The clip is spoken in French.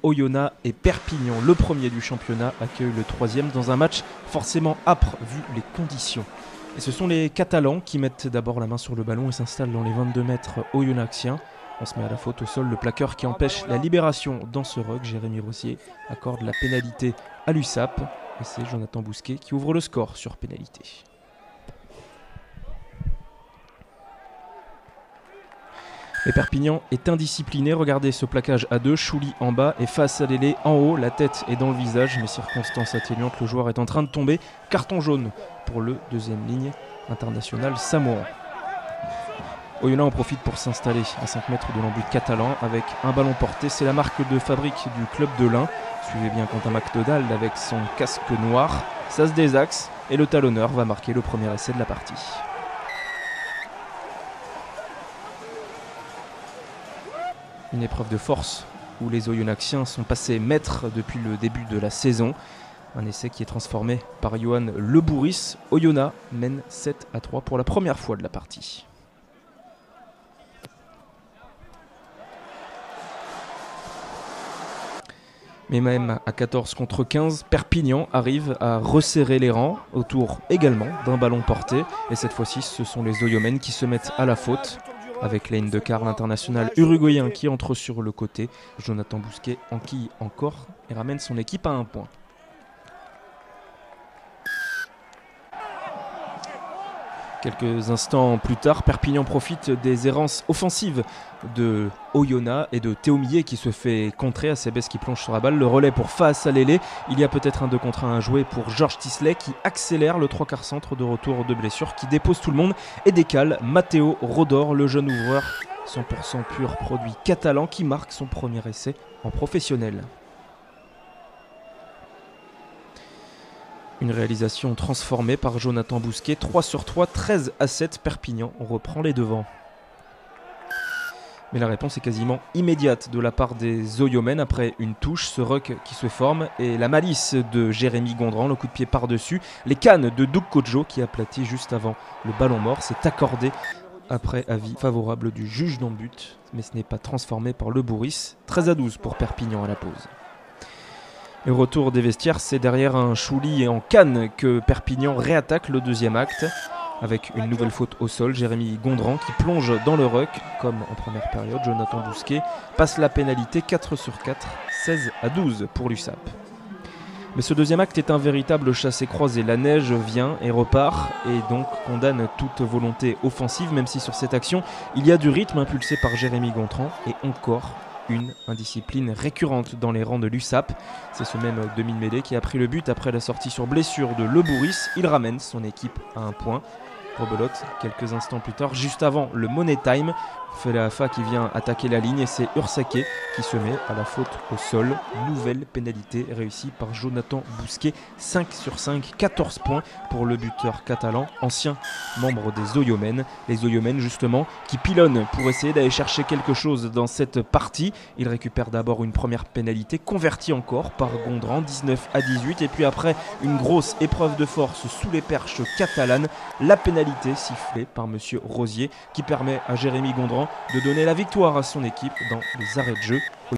Oyonnax et Perpignan, le premier du championnat, accueille le troisième dans un match forcément âpre vu les conditions. Et ce sont les Catalans qui mettent d'abord la main sur le ballon et s'installent dans les 22 mètres oyonnaxiens. On se met à la faute au sol, le plaqueur qui empêche la libération dans ce ruck. Jérémy Rosier accorde la pénalité à l'USAP et c'est Jonathan Bousquet qui ouvre le score sur pénalité. Mais Perpignan est indiscipliné, regardez ce plaquage à deux, Chouli en bas et face à Lélé en haut, la tête est dans le visage, mais circonstance atténuante, le joueur est en train de tomber, carton jaune pour le deuxième ligne international samoan. Oyonnax en profite pour s'installer à 5 mètres de l'embut catalan avec un ballon porté, c'est la marque de fabrique du club de l'Ain. Suivez bien Quentin MacDonald avec son casque noir, ça se désaxe et le talonneur va marquer le premier essai de la partie. Une épreuve de force où les Oyonnaxiens sont passés maîtres depuis le début de la saison. Un essai qui est transformé par Johan Lebouris. Oyonnax mène 7-3 pour la première fois de la partie. Mais même à 14 contre 15, Perpignan arrive à resserrer les rangs autour également d'un ballon porté. Et cette fois-ci, ce sont les Oyomènes qui se mettent à la faute. Avec Lane Decar, l'international uruguayen qui entre sur le côté. Jonathan Bousquet enquille encore et ramène son équipe à un point. Quelques instants plus tard, Perpignan profite des errances offensives de Oyonnax et de Théo Millet qui se fait contrer à Cébès qui plonge sur la balle. Le relais pour Faas Alélé. Il y a peut-être un 2 contre 1 à jouer pour Georges Tisley qui accélère le 3/4 centre de retour de blessure, qui dépose tout le monde et décale Matteo Rodor, le jeune ouvreur 100% pur produit catalan qui marque son premier essai en professionnel. Une réalisation transformée par Jonathan Bousquet, 3 sur 3, 13-7, Perpignan, on reprend les devants. Mais la réponse est quasiment immédiate de la part des Oyomènes après une touche, ce ruck qui se forme et la malice de Jérémy Gondran, le coup de pied par-dessus, les cannes de Doug Kodjo qui aplatit juste avant le ballon mort, c'est accordé après avis favorable du juge dans le but, mais ce n'est pas transformé par Lebouris, 13-12 pour Perpignan à la pause. Et au retour des vestiaires, c'est derrière un Chouli et en canne que Perpignan réattaque le deuxième acte. Avec une nouvelle faute au sol, Jérémy Gondran qui plonge dans le ruck, comme en première période. Jonathan Bousquet passe la pénalité 4 sur 4, 16-12 pour l'USAP. Mais ce deuxième acte est un véritable chassé-croisé. La neige vient et repart et donc condamne toute volonté offensive, même si sur cette action, il y a du rythme impulsé par Jérémy Gondran et encore une indiscipline récurrente dans les rangs de l'USAP. C'est ce même demi-mêlée qui a pris le but après la sortie sur blessure de Lebouris. Il ramène son équipe à un point. Rebelote quelques instants plus tard, juste avant le Money Time. Felafa qui vient attaquer la ligne et c'est Ursake qui se met à la faute au sol. Nouvelle pénalité réussie par Jonathan Bousquet. 5 sur 5, 14 points pour le buteur catalan, ancien membre des Oyomènes. Les Oyomènes justement qui pilonnent pour essayer d'aller chercher quelque chose dans cette partie. Ils récupèrent d'abord une première pénalité, convertie encore par Gondran, 19-18. Et puis après une grosse épreuve de force sous les perches catalanes, la pénalité sifflée par monsieur Rosier qui permet à Jérémy Gondran de donner la victoire à son équipe dans les arrêts de jeu.